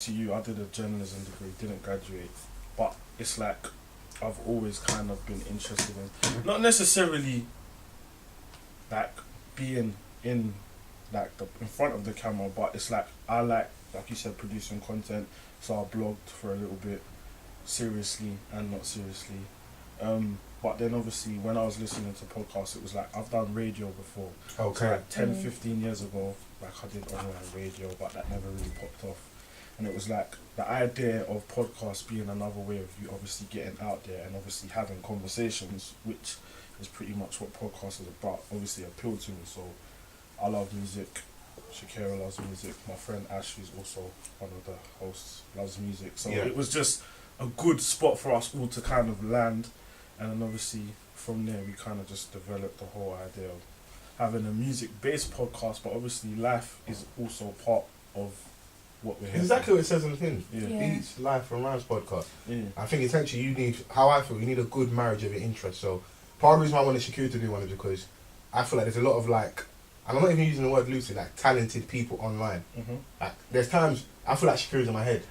to you, I did a journalism degree, didn't graduate, but it's like I've always kind of been interested in, not necessarily like being in like in front of the camera, but it's like I like you said, producing content. So I blogged for a little bit, seriously and not seriously. But then obviously when I was listening to podcasts, it was like I've done radio before. Okay. So like 10, 15 years ago, like I did online radio, but that never really popped off. And it was like the idea of podcasts being another way of you obviously getting out there and obviously having conversations, which is pretty much what podcasts is about, obviously appealed to me. So I love music. Shakira loves music. My friend Ash, who's also one of the hosts, loves music. So Yeah. it was just a good spot for us all to kind of land. And then obviously from there we kind of just developed the whole idea of having a music-based podcast, but obviously life is also part of what we're here Exactly what it says on the thing. for. Yeah. Yeah. Beats, Life and Rhymes podcast. Yeah. I think essentially you need, how I feel, you need a good marriage of your interests. So part of the reason why I wanted Shakira to do one is because I feel like there's a lot of like, and I'm not even using the word loosely, like talented people online. Mm-hmm. Like there's times I feel like Shakira's in my head.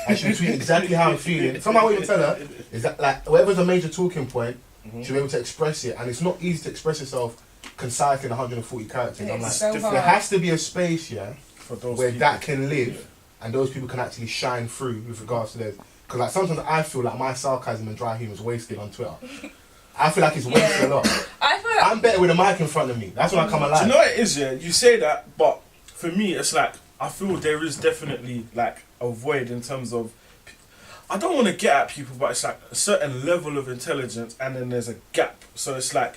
And she'll tweet exactly how I'm feeling. Somehow what you tell her is that like whatever's a major talking point, Mm-hmm. she'll be able to express it. And it's not easy to express yourself concisely in 140 characters. Yeah, I'm like, it's so there hard. has to be a space, yeah, For those where people. that can live and those people can actually shine through with regards to theirs. Because like sometimes I feel like my sarcasm and dry humour is wasted on Twitter. I feel like it's wasted a lot. I feel like I'm better with a mic in front of me. That's when I come Do alive. you know what it is, yeah? You say that, but for me, it's like, I feel there is definitely like a void in terms of, I don't want to get at people, but it's like a certain level of intelligence and then there's a gap. So it's like,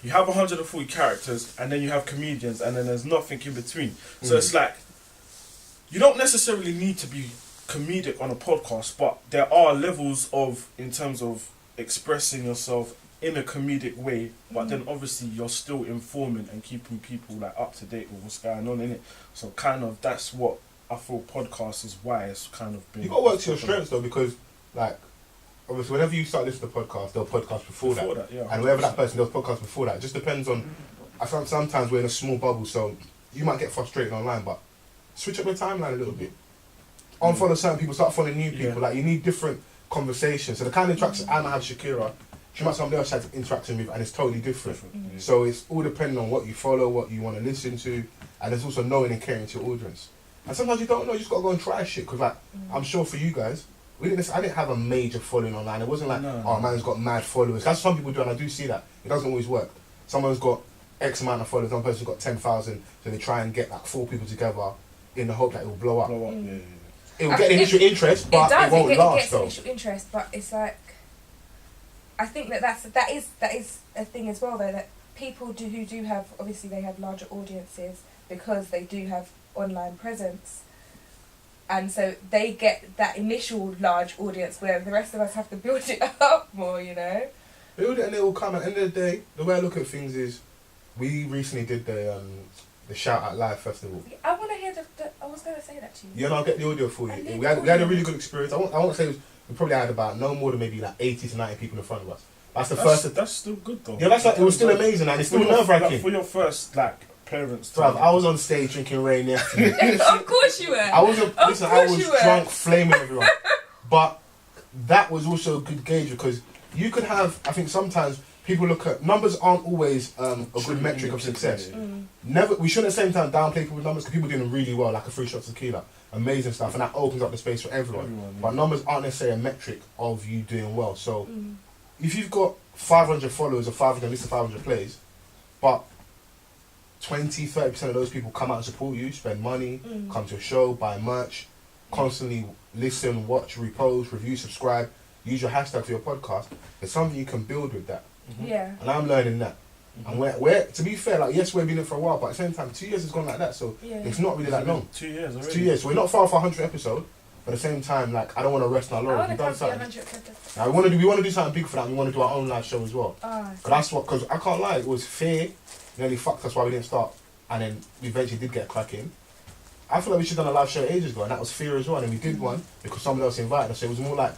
you have 140 characters and then you have comedians and then there's nothing in between. So it's like, you don't necessarily need to be comedic on a podcast, but there are levels of, in terms of expressing yourself in a comedic way, but then obviously you're still informing and keeping people like up to date with what's going on in it. So kind of that's what I feel podcast is why it's kind of been. You got to work to your strengths though, because like obviously whenever you start listening to podcasts, they'll podcast before that. yeah. And wherever that person does podcast before that, it just depends on. I find sometimes we're in a small bubble, so you might get frustrated online, but switch up your timeline a little bit. Unfollow certain people, start following new people. Yeah. Like you need different conversations. So the kind of interactions I might have with Shakira, she might somebody else has interaction with, and it's totally different. Yeah. So it's all depending on what you follow, what you want to listen to, and it's also knowing and caring to your audience. And sometimes you don't know, you just gotta go and try shit. Because like I'm sure for you guys, I didn't have a major following online. It wasn't like, No. oh man's got mad followers. That's what some people do, and I do see that. It doesn't always work. Someone's got X amount of followers, one person's got 10,000, so they try and get like 4 people together in the hope that it will blow up. Blow up, yeah. It will I get think initial interest, but it won't it last gets though. initial interest, but it's like, I think that is a thing as well though, that people who do have, obviously they have larger audiences because they do have online presence, and so they get that initial large audience where the rest of us have to build it up more, you know. Build it and it will come. At the end of the day, the way I look at things is, we recently did the Shout Out Live festival. I want to hear I was going to say that to you. Yeah, and I'll get the audio for I you. need We had audio. a really good experience. I won't say we probably had about no more than maybe like 80 to 90 people in front of us. That's the first. That's still good though. Yeah, it was still amazing, and it's still nerve wracking. For your first like parents. Bruv, I was on stage drinking rain yesterday. Of course you were. I wasn't. Of Listen, I course was you were. drunk, flaming everyone. But that was also a good gauge because you could have. I think sometimes people look at numbers aren't always a good metric of success. Never. We shouldn't at the same time downplay people's numbers because people are doing really well, like a 3 shots of tequila, amazing stuff, and that opens up the space for everyone. Yeah. But numbers aren't necessarily a metric of you doing well. So if you've got 500 followers or 500 at least 500 plays, but 20-30% of those people come out and support you, spend money, come to a show, buy merch, constantly listen, watch, repost, review, subscribe, use your hashtag for your podcast. There's something you can build with that, Yeah. and I'm learning that. And we're to be fair, like yes, we've been in it for a while, but at the same time, 2 years has gone like that, so Yeah. it's not really that long. 2 years already. It's 2 years, so we're not far off 100 episode. But at the same time, like I don't want to rest on our I laurels. want We've to done come to something. 100 episodes. Now, we want to do something big for that. We want to do our own live show as well. Because I can't lie, it was fear nearly fucked us why we didn't start, and then we eventually did get cracking. I feel like we should have done a live show ages ago, and that was fear as well. And we did one because someone else invited us. So it was more like,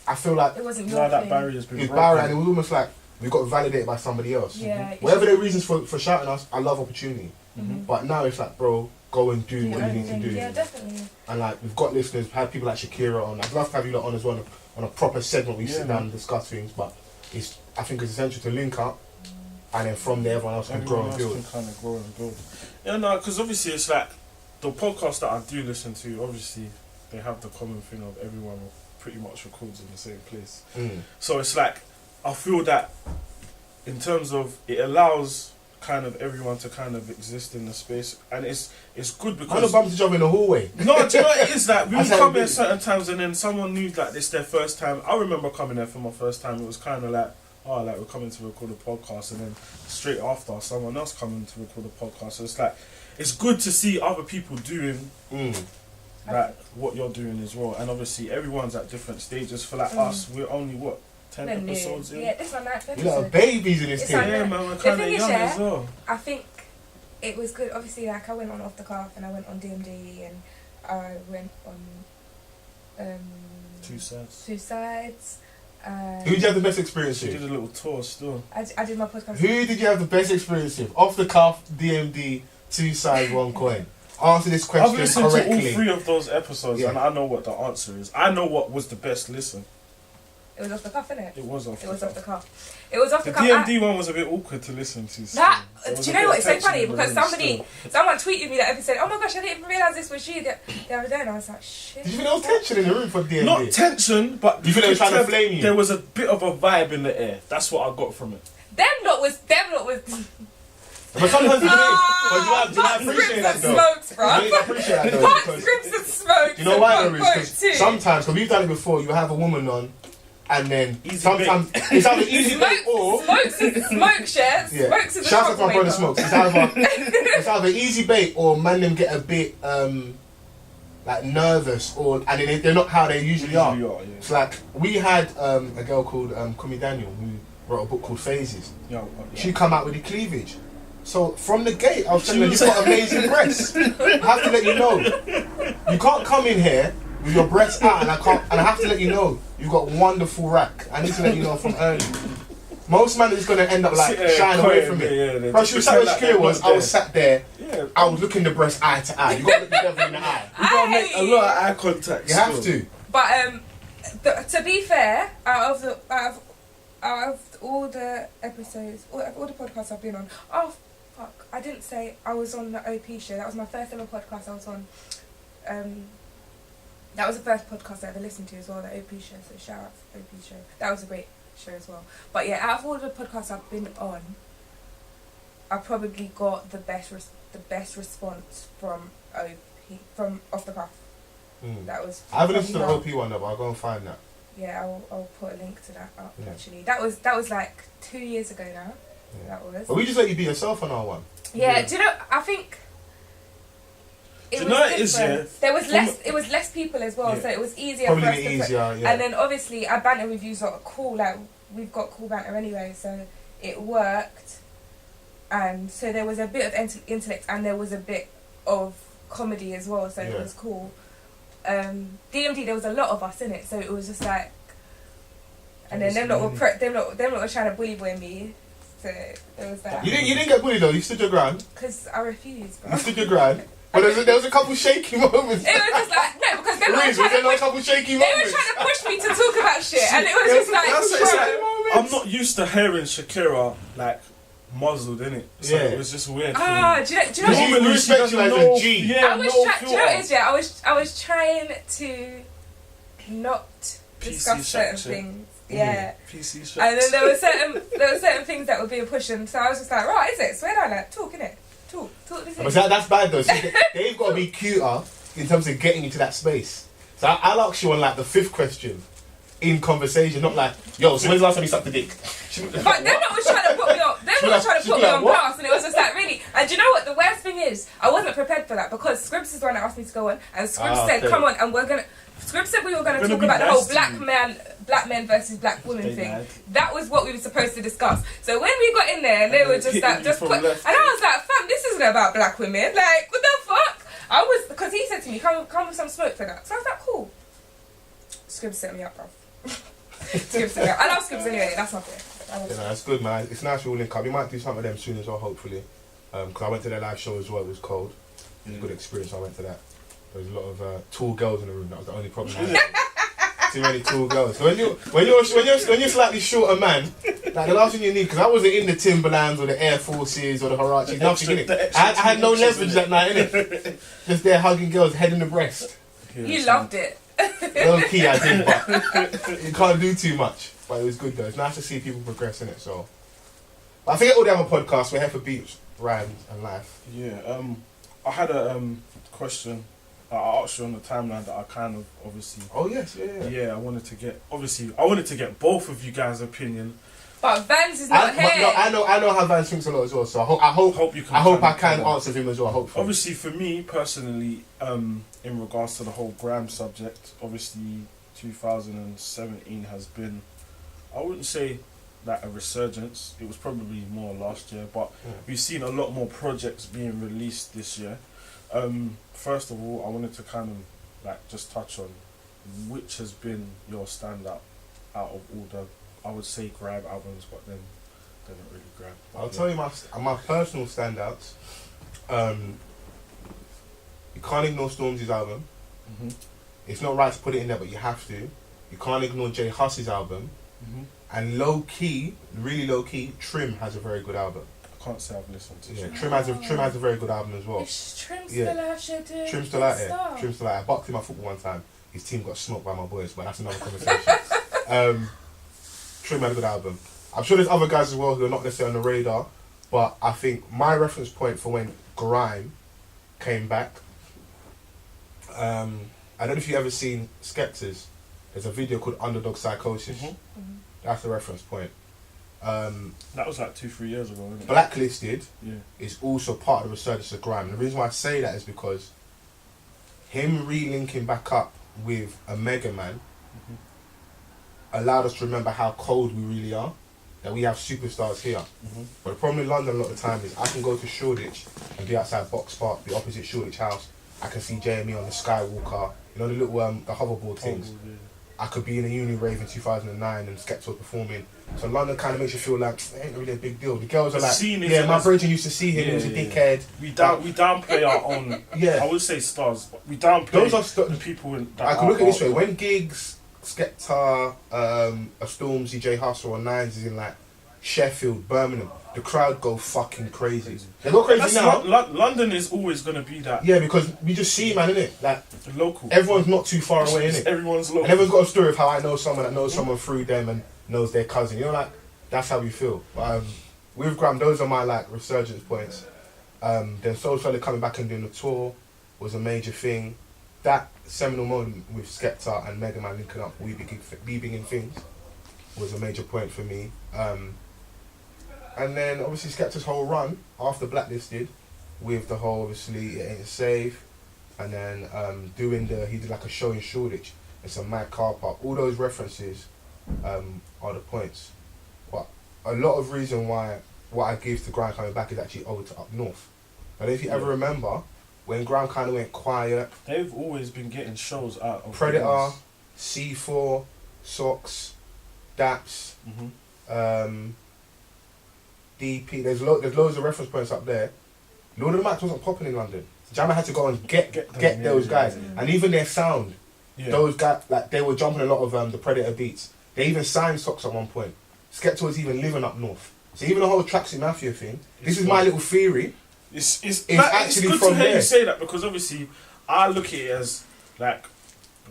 I feel like It wasn't Now your that thing. barrier's been it was broken. barrier, and it was almost like we got validated by somebody else. Yeah. Whatever their reasons for shouting us, I love opportunity. But now it's like, bro, go and do your what you own need to thing. do. Yeah, definitely. And like we've got listeners, we've had people like Shakira on. I'd love to have you lot on as well on a proper segment where we sit down and discuss things. But I think it's essential to link up, and then from there everyone else can grow and build. Can kind of grow and build. Yeah, no, because obviously it's like the podcast that I do listen to. Obviously, they have the common thing of everyone pretty much records in the same place. So it's like I feel that in terms of it allows kind of everyone to kind of exist in the space, and it's good because I don't bump each other in the hallway. no, do you know what it is? Like we would That's how come it here is. certain times, and then someone knew that this their first time. I remember coming there for my first time. It was kind of like, oh, like we're coming to record a podcast, and then straight after someone else coming to record a podcast. So it's like it's good to see other people doing like what you're doing as well, and obviously everyone's at different stages. For like us, we're only what 10 We're new. episodes in. Yeah, this is my 9th You lot are episode. babies in this It's team. like- Yeah, man, we're The kind of thing is, young yeah, as well. I think it was good. Obviously, like I went on Off the Cuff and I went on DMD and I went on Two sides. Two Sides. Who did you have the best experience She did with? a little tour still. I did my podcast. Who did you have the best experience with? Off the cuff, DMD, 2 sides, 1 coin. Answer this I've question listened to all correctly. 3 of those episodes, Yeah. and I know what the answer is. I know what was the best listen. It was Off the Cuff, innit? It was off. It was Off the Cuff. It was Off The the Cuff. DMD one was a bit awkward to listen to. still. That, There was do a you know bit what? of It's so tension funny in the because room someone tweeted me that episode. Oh my gosh, I didn't even realise this was you the other day, and I was like, shit. Did you think there was tension in the room for DMD? Not tension, but Do you think they were could trying to tell flame you? There was a bit of a vibe in the air. That's what I got from it. Them lot was. But sometimes you do. Ah, But do I appreciate that though? smokes, Do bro. you appreciate that though? Fuck Because scripts and smokes. you know why and though? fuck Because quotes too. sometimes, because we've done it before, you have a woman on, and then Easy sometimes it's either easy bake or Smokes is smoke shares. yeah. Smokes is a Shout out to my brother troublemaker. Smokes. It's either easy bait or man them get a bit like nervous or and then they're not how they usually are. Yeah. It's like we had a girl called Kumi Daniel who wrote a book called Phases. Yeah. She come out with the cleavage. So from the gate, I was telling her, you've got amazing breasts. I have to let you know. You can't come in here with your breasts out, and I have to let you know you've got wonderful rack. I need to let you know from early. Most man is gonna end up like shying away from it. Yeah, But she was sat where Shakira was. I was sat there. Yeah. I was looking the breast eye to eye. You got to look the devil in the eye. You gotta make a lot of eye contact. You have to. But to be fair, out of all the episodes, all the podcasts I've been on, oh fuck, I didn't say I was on the OP show. That was my first ever podcast I was on. That was the first podcast I ever listened to as well, the OP show. So shout out to OP show. That was a great show as well. But yeah, out of all the podcasts I've been on, I probably got the best response from from Off the Cuff. That was. I haven't listened to the probably OP one though, but I'll go and find that. Yeah, I'll put a link to that up Yeah. actually. That was like 2 years ago now. Yeah. That was. But we just let you be yourself on our one. Yeah, do you know? I think. Do you know what it is, different. yeah? There was less. It was less people as well, Yeah. so it was easier Probably for us be to. easier, yeah. And then obviously our banter reviews are cool. Like we've got cool banter anyway, so it worked. And so there was a bit of intellect, and there was a bit of comedy as well. So Yeah. it was cool. DMD, there was a lot of us in it, so it was just like. And then them lot were trying to bully boy me, so there was that. You didn't get bullied though. You stood your ground. Because I refused, bro. You stood your ground. But there was a couple shaky moments. It was just like no, because them lot were Reese, was there trying to not a push. couple shaky They were moments? trying to push me to talk about shit, and it was just like, That's it's bro. like I'm not used to hearing Shakira like muzzled, innit? So Yeah. it was just weird. for Ah, me. do you know? Because you Normally she respect doesn't you as a know- G. Yeah, I was no trying. Do you know what it filter. is? Yeah, I was trying to not discuss PC certain structure. things. Yeah. PC shots. And then there were certain things that were being pushed, and so I was just like, right, is it? Swear down, like, talk, innit? Talk this But in. that's bad though. See, they've got to be cuter in terms of getting you to that space. So I'll ask you on like the 5th question in conversation, not like, yo, so when's the last time you sucked a dick? But them lot was trying to put me on. Them lot was trying to put me on What? blast, and it was just like really. And do you know what? The worst thing is, I wasn't prepared for that because Scribs is the one that asked me to go on, and Scribs said, okay. "Come on," and we're gonna. Scribs said we were gonna Gonna talk be about the nice whole to black men versus black women Stay thing. mad. That was what we were supposed to discuss. So when we got in there, and they And were then just hitting like, you just from put, and left. I was like, "Fam, this isn't about black women. Like, what the fuck?" I was because he said to me, "Come with some smoke for that." So I was like, "Cool." Scribs set me up, bro. Scribs set me up. I love Scribs anyway. That's not fair. Yeah, no, that's good, man. It's nice we all link up. We might do some of them soon as well, hopefully. Because I went to their live show as well. It was cold. was a good experience. I went to that. There was a lot of tall girls in the room. That was the only problem. Too many tall girls. So when you're slightly shorter man, like the last thing you need, because I wasn't in the Timberlands or the Air Forces or the Huaraches, nothing in it. I had no leverage that night, innit? Just there hugging girls, head in the breast. You loved it. Low key I did, but you can't do too much. But it was good though. It's nice to see people progress in it. So, but I think all the other podcasts, we're here for beats, rhymes, and life. Yeah. I had a question. I asked you on the timeline that I kind of obviously. Oh yes, yeah. Yeah, I wanted to get both of you guys' opinion. But Vans is not here. No, I know how Vance thinks a lot as well. So I hope You can. I can answer him as well. Hopefully. Obviously, for me personally, in regards to the whole Grime subject, obviously 2017 has been, I wouldn't say like a resurgence. It was probably more last year, but we've seen a lot more projects being released this year. First of all, I wanted to kind of like just touch on which has been your standout out of all the, I would say, Grime albums, but then they're not really Grime. I'll tell you my personal standouts. You can't ignore Stormzy's album. Mm-hmm. It's not right to put it in there, but you have to. You can't ignore Jay Huss's album. Mm-hmm. And low key, really low key, Trim has a very good album. I can't say I've listened to it. Trim has a very good album as well. Is Trim still out here doing Trim's still out there. stuff? Trim's still out there. I boxed him at football one time. His team got smoked by my boys, but that's another conversation. Trim had a good album. I'm sure there's other guys as well who are not necessarily on the radar, but I think my reference point for when Grime came back, I don't know if you've ever seen Skepta's. There's a video called Underdog Psychosis. Mm-hmm. That's the reference point. That was like 2-3 years ago, wasn't it? Blacklisted Yeah. is also part of the resurgence of Grime. And the reason why I say that is because him re-linking back up with a Mega Man allowed us to remember how cold we really are, that we have superstars here. Mm-hmm. But the problem in London a lot of the time is I can go to Shoreditch and be outside Box Park, the opposite Shoreditch house. I can see JME on the Skywalker, you know, the little the hoverboard things. I could be in a uni rave in 2009 and Skepta was performing. So London kind of makes you feel like it ain't really a big deal. The girls are like, yeah, my brother used to see him, he was a dickhead. We downplay our own. Yeah. I would say stars, but we downplay Those are the people in. That I can look at it this way: when Giggs, Skepta, a Stormzy, Jay Hustle, or Nines is in like Sheffield, Birmingham, the crowd go fucking crazy. They go crazy now. London is always gonna be that. Yeah, because we just see, man, innit? Like local. everyone's not too far away, innit? Everyone's local. And everyone's got a story of how I know someone that knows someone through them and knows their cousin. You know, like that's how we feel. But with Grime, those are my like resurgence points. Then Soul Fella coming back and doing the tour was a major thing. That seminal moment with Skepta and Mega Man linking up, We Begin Things, was a major point for me. And then obviously Skepta's whole run after Blacklisted, with the whole obviously It Ain't Safe, and then he did like a show in Shoreditch. It's a mad car park. All those references are the points. But a lot of reason why what I give to Grime coming back is actually owed to Up North. And if you ever remember, when Grime kind of went quiet, they've always been getting shows out of Predator, C4, Socks, Daps, DP. There's loads of reference points up there. Lord of the Mics wasn't popping in London. Jammer had to go and get those guys, and even their sound. Yeah. Those guys, like they were jumping a lot of the Predator beats. They even signed Socks at one point. Skepta was even living up north. So even the whole Tracksuit Mafia thing. This is my little theory. It's actually good from to hear there. you say that, because obviously I look at it as like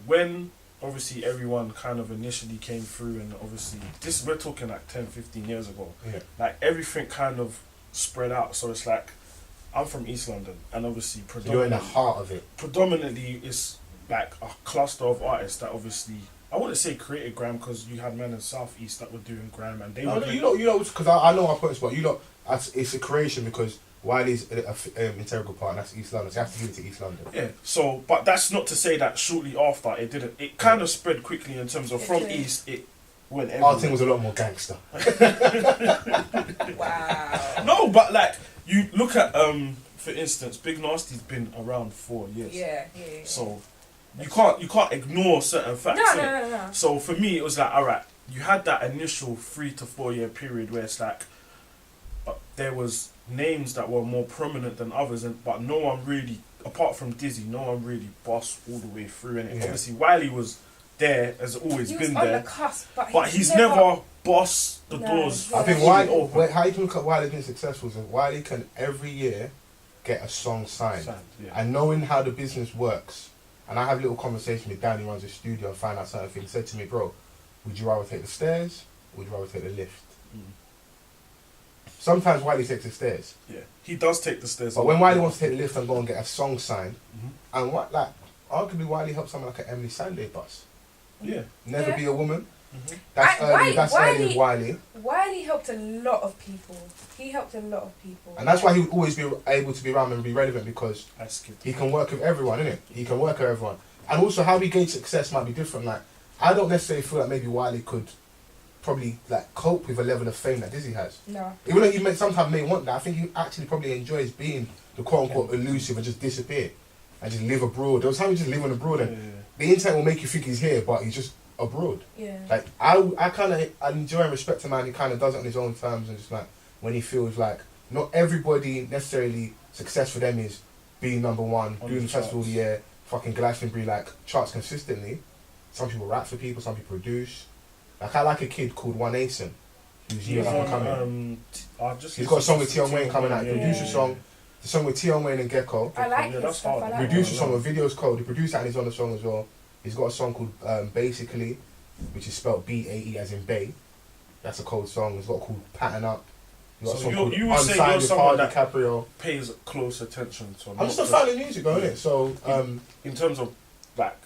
when obviously everyone kind of initially came through, and obviously we're talking like 10-15 years ago. Yeah. Like everything kind of spread out. So it's like I'm from East London, and obviously you're in the heart of it. Predominantly it's like a cluster of artists that obviously, I wouldn't say created Grime, because you had men in South East that were doing Grime, and they were. You know, because I know our points, but it's a creation because Wiley's an integral part, and that's East London. So you have to give it to East London. Yeah. So, but that's not to say that shortly after it didn't. It kind of spread quickly in terms of from East. It went everywhere. Our thing was a lot more gangster. Wow. No, but like you look at for instance, Big Nasty's been around 4 years. Yeah. So you can't ignore certain facts. No. So for me, it was like, all right, you had that initial 3 to 4 year period where it's like there was names that were more prominent than others, but no one really apart from Dizzy, no one really bossed all the way through. And Yeah. obviously Wiley was there, has always He was been on there, the cusp, but he's never bossed the No, doors. yeah. I think fully Wiley, open. how you can look at Wiley being successful is that Wiley can every year get a song signed. Yeah. And knowing how the business works, and I have a little conversation with Danny, who runs the studio, and find out certain things. He said to me, bro, would you rather take the stairs or would you rather take the lift? Mm. Sometimes Wiley takes the stairs. Yeah, he does take the stairs. But when Wiley wants to take the lift and go and get a song signed, Mhm. and what, like, arguably Wiley helped someone like an Emily Sandé bus. Yeah. Never Yeah. Be a Woman. Mhm. That's And early. That's early Wiley- with Wiley. Wiley helped a lot of people. He helped a lot of people. And that's why he would always be able to be around and be relevant, because I skipped. he can work with everyone, innit? He can work with everyone. And also how we gauge success might be different. Like, I don't necessarily feel like maybe Wiley could probably like cope with a level of fame that Dizzy has. No. Even though he sometimes may want that, I think he actually probably enjoys being the quote unquote elusive and just disappear and just live abroad. There was times he just living abroad and the internet will make you think he's here, but he's just abroad. Yeah. Like I kind of enjoy and respect a man who kind of does it on his own terms and just like when he feels like not everybody necessarily success for them is being number one, On doing the the festival of the charts. year, fucking Glastonbury like charts consistently. Some people rap for people, some people produce. Like I like a kid called One Asen, who's He new was up and on, coming. just He's got a song with Tion Wayne coming out. He Yeah, produced yeah, a yeah. song. The song with Tion Wayne and Gecko. I like Yeah, his that's stuff. hard. I like Produced a it. song, the video's cold. The producer and he's on the song as well. He's got a song called Basically, which is spelled B-A-E as in Bay. That's a cold song. He's got a called Pattern Up. He's got a So song you- called you would say Unsigned you're with someone Hardy that- Caprio. Pays close attention to. I'm just a fan of music, though, innit? So, In terms of like,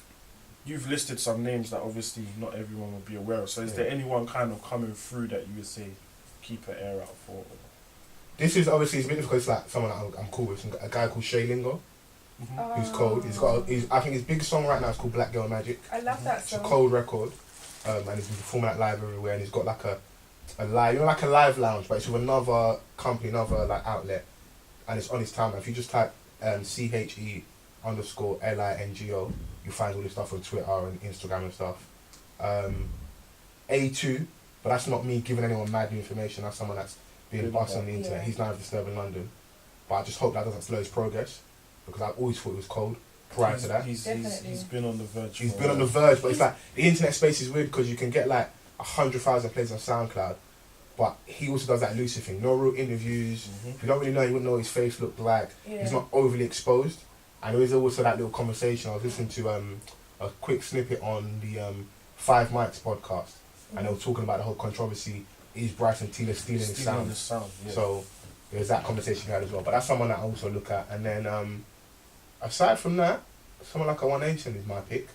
you've listed some names that obviously not everyone will be aware of. So is Yeah. there anyone kind of coming through that you would say keep an air out for? this is obviously it's a bit difficult. It's like someone that I'm cool with. A guy called Shay Lingo, who's cold. He's got. I think his big song right now is called Black Girl Magic. I love that It's a song. cold record, and he's been performing at live everywhere. And he's got like a live, like a live lounge, but it's with another company, another like outlet, and it's on his timeline. If you just type CHE_LINGO, you find all this stuff on Twitter and Instagram and stuff. A2, but that's not me giving anyone mad new information. That's someone that's being bossed on the internet. Yeah. He's now disturbing London, but I just hope that doesn't slow his progress because I always thought it was cold prior to that. He's Definitely. been on the verge. He's for been a on the while. verge, but it's like the internet space is weird because you can get like 100,000 plays on SoundCloud, but he also does that elusive thing. No real interviews. Mhm. If you don't really know, you wouldn't know what his face looked like. Yeah. He's not overly exposed. And there is also that little conversation. I was listening to a quick snippet on the Five Mics podcast, and they were talking about the whole controversy. Is Bryson Tiller stealing his Stealing sound? the sound. Yeah. So there's that conversation we had as well. But that's someone that I also look at. And then aside from that, someone like a One Nation is my pick.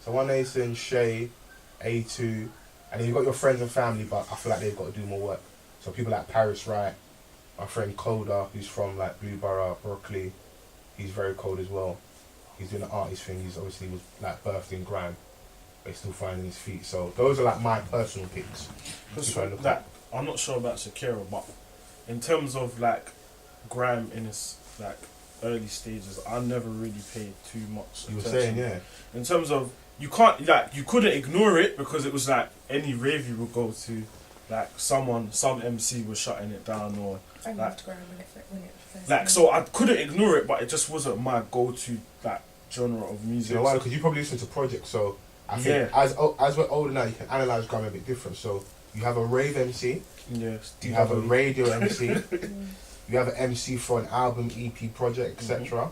So One Nation, Shay, A2, and then you've got your friends and family, but I feel like they've got to do more work. So people like Paris Wright, my friend Coda, who's from like Blueborough, Berkeley, he's very cold as well. He's doing the artist thing. He's obviously was like birthed in grime, but he's still finding his feet. So those are like my personal picks. If I look Like, I'm not sure about Shakira, but in terms of like grime in its like early stages, I never really paid too much You were attention. saying, yeah. In terms of you can't like you couldn't ignore it because it was like any rave you would go to, like some MC was shutting it down or I like- loved Graham when it first like came. so I couldn't ignore it, but it just wasn't my go-to like genre of music. You know why? Because you probably listen to projects, so I think Yeah. as we're older now, you can analyse grime a bit different. So you have a rave MC, Yeah, you have a radio MC, Mm. you have an MC for an album, EP, project, etc.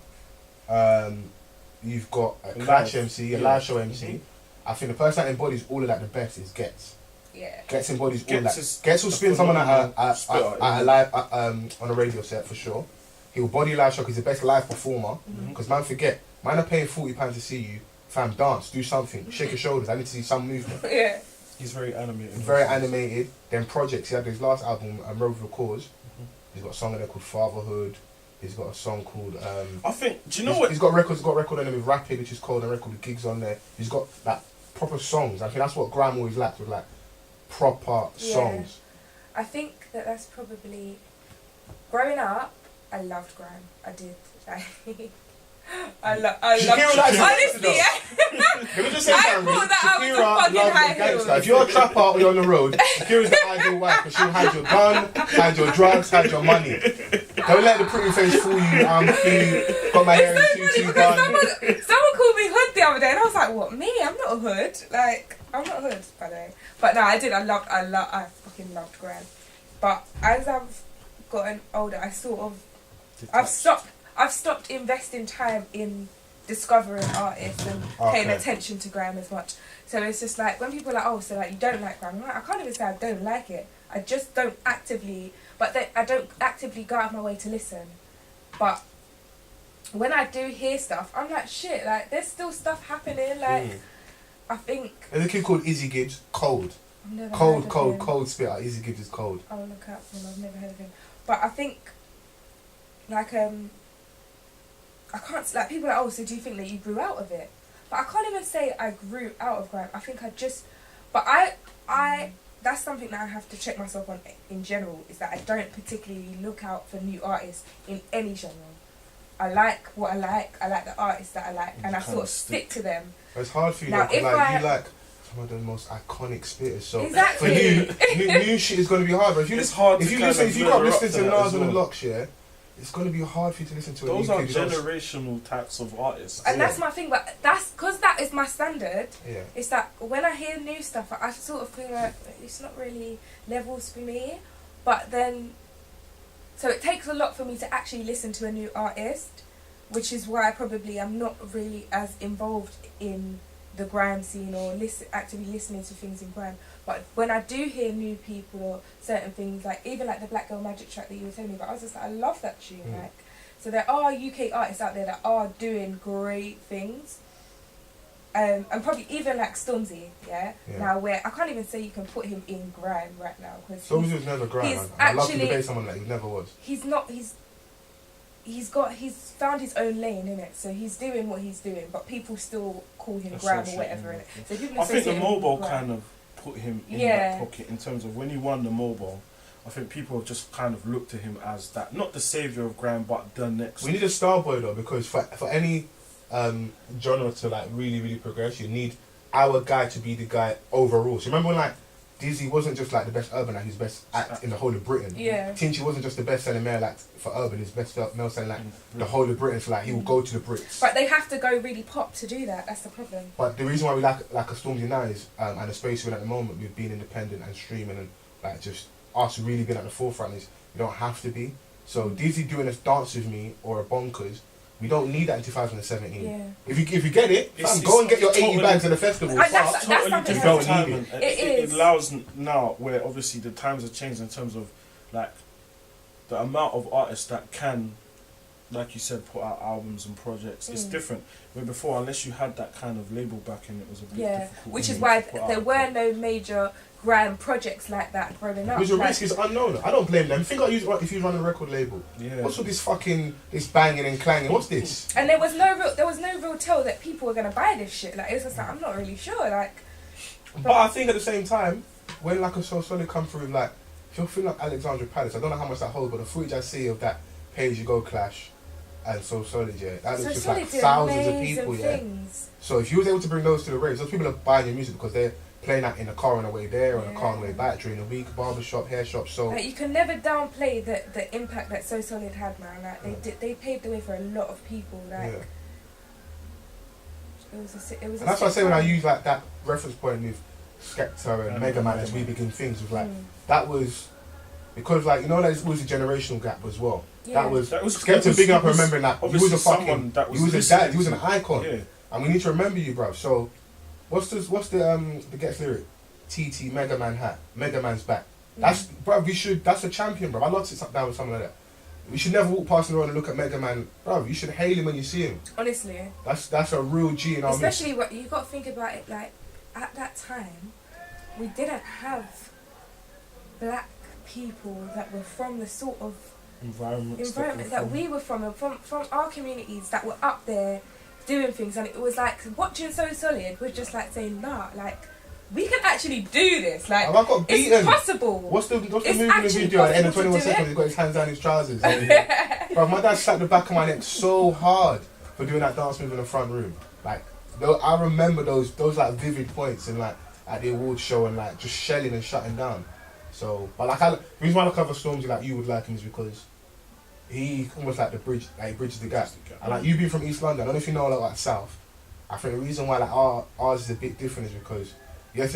You've got a A clash live. MC, a Yeah. live show MC. I think the person that embodies all of that the best is Gets. Yeah. Gets embodies all Gets that. is Gets will a spin someone at phenomenal spitter, a live on a radio set for sure. He'll body live show. He's the best live performer. Mhm. Because man, forget, man are paying £40 to see you. Fam, dance, do something, shake your shoulders. I need to see some movement. Yeah. He's very animated. He's very animated. Then projects. He had his last album, Road with the Cause. Mhm. He's got a song in there called Fatherhood. He's got a song called. I think. Do you know he's, what? He's got records. Got a record on there with Rapid, which is called a record with gigs on there. He's got like proper songs. I think that's what grime always lacked with like proper Yeah. songs. I think that's probably growing up. I loved grime. I did. I love. Shakira likes it. Honestly, yeah. Let me just say I something. thought that I was a Shakira fucking loves high a gangster. heel. If you're a trapper or you're on the road, Shakira's the ideal wife because she'll hide your gun, hide your drugs, hide your money. Don't let the pretty face fool you. I'm cute. Got my hair in tutu bun. Someone called me hood the other day, and I was like, "What? Me? I'm not a hood. Like, I'm not a hood, by the way." But no, I did. I fucking loved Graham. But as I've gotten older, I've stopped investing time in discovering artists and paying attention to Graham as much. So it's just like when people are like, "Oh, so like you don't like Graham?" I'm like, I can't even say I don't like it. I just don't actively. But then I don't actively go out of my way to listen. But when I do hear stuff, I'm like, shit, like, there's still stuff happening, like, I think... There's a kid called Izzy Gibbs, cold. I've never Cold, heard of cold, him. cold spitter. Izzy Gibbs is cold. I'll look out for him, I've never heard of him. But I think, like, I can't, like, people are like, oh, so do you think that you grew out of it? But I can't even say I grew out of Graham. I think I just, but I that's something that I have to check myself on in general, is that I don't particularly look out for new artists in any genre. I like what I like the artists that I like, and I sort of stick to them. It's hard for you now, though, 'cause like, you like some of the most iconic spitters, so exactly. for you, new shit is going to be hard. But if you it's hard if to you kind listen, of if you can't measure listen up to that Nas as on the well. Locks, yeah, it's going to be hard for you to listen to. Those a are new kid. generational types of artists. And that's my thing, but that's because that is my standard. Yeah. It's that when I hear new stuff, I sort of feel like it's not really levels for me. But then, so it takes a lot for me to actually listen to a new artist, which is why probably I'm not really as involved in the grime scene or actively listening to things in grime. But when I do hear new people or certain things, like even like the Black Girl Magic track that you were telling me about, I was just like, I love that tune. Like, so there are UK artists out there that are doing great things. And probably even like Stormzy, yeah? Now where I can't even say you can put him in grime right now, because Stormzy was never grime. I'd love to debate someone like he never was. He's not. He's found his own lane in it, so he's doing what he's doing, but people still call him grime or whatever in it. So people I think the associate him mobile with grime. kind of put him in that pocket in terms of when he won the mobile. I think people have just kind of looked to him as that, not the saviour of grime, but the next. We need a star boy though, because for any genre to like really progress, you need our guy to be the guy overall. So remember when like Dizzy wasn't just like the best urban act, he was best act in the whole of Britain. Yeah. Tinchy wasn't just the best selling male act for urban, he was best male selling act the whole of Britain. So like he will go to the Brits. But they have to go really pop to do that. That's the problem. But the reason why we like a Stormzy now is and the space we're in at the moment with being independent and streaming and like just us really being at the forefront is you don't have to be. So Dizzy doing a Dance With Me or a Bonkers, we don't need that in 2017. Yeah. If you get it, go and get your 80 bags at the festival. That's Totally something different else. time. It It allows now where obviously the times have changed in terms of like the amount of artists that can, like you said, put out albums and projects. It's different. Where before, unless you had that kind of label backing, it was a bit difficult. Which is why there were no major grime projects like that growing up. Because the risk is unknown. I don't blame them. Think if you run a record label. Yeah. What's all this this banging and clanging? What's this? And there was no real tell that people were gonna buy this shit. Like it's just like I'm not really sure. Like, but I think at the same time, when like a So Solid come through, like if you're feeling like Alexandra Palace, I don't know how much that holds, but the footage I see of that Pay As You Go clash and So Solid, yeah, that looks just like thousands of people, things. So if you was able to bring those to the raves, those people are buying your music because they're playing that in the car on the way there, or in the car on the way back during the week, barbershop, hair shop. So like, you can never downplay the impact that So Solid had, man. Like they paved the way for a lot of people. Like it was and that's why I say when I use like that reference point with Skepta and Mega Man as We Begin Things, was like that was because like there was a generational gap as well. That was Skepta big up remembering that he was a fucking he was a dad, he was an icon, and we need to remember you, bruv. So what's the Gets lyric? TT Mega Man hat, Mega Man's back. That's bruv, that's a champion, bruv. I'd love to sit down with something like that. We should never walk past the road and look at Mega Man, bruv. You should hail him when you see him. Honestly, that's a real G in our midst. Especially what you got to think about it. Like at that time, we didn't have black people that were from the sort of environment that we were from our communities that were up there doing things, and it was like watching So Solid was just like saying, nah, like we can actually do this. Like I got beaten. It's possible. What's the move in the video at the end of 21 seconds? He got his hands down his trousers. Bro, my dad slapped the back of my neck so hard for doing that dance move in the front room. Like, I remember those like vivid points and like at the awards show and like just shelling and shutting down. So, but like the reason why I cover Stormzy like you would like him is because he almost like the bridge, like he bridges the gap. And like you being from East London, I don't know if you know a lot about South. I think the reason why like ours is a bit different is because yes,